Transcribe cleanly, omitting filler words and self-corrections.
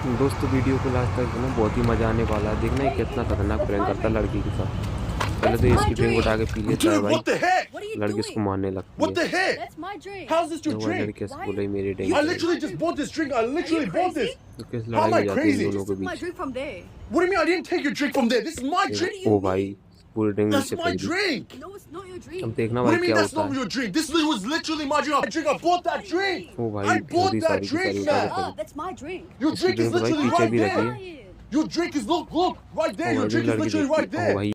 दोस्तों वीडियो को लास्ट तक ना बहुत ही मजा आने वाला है। देखना ये कितना खतरनाक प्रैंक करता है लड़की के साथ। पहले तो ये इसकी ड्रिंक उठा के पी लेता है Dude, भाई, what the heck? लड़की उसको मारने लगती What है। the heck? That's my drink. How's this your वो drink? लड़की ऐसे बोला मेरी ड्रिंक I है। literally just bought this drink. I literally bought this. तो किस How लड़ाई am हो I जाती है इन crazy? दोनों के Took my beach. drink from there. What do you mean I didn't take your drink from there? This is my drink. ओ भाई पूरी ड्रिंक That's नीचे my फेंक दी। drink. No, it's not your अब drink. देखना What do भाई you mean क्या that's होता not है। your drink? This was literally my drink. I bought that drink. ओ भाई I bought पूरी that सारी की drink, सारी उठा man. के फेंक Oh, that's my drink. Your इसकी drink is ड्रिंक तो भाई literally पीछे right भी रखी there. है। Lying. Your drink is look right O there. Your भाई drink is लड़की literally right देखती है। ओ there. भाई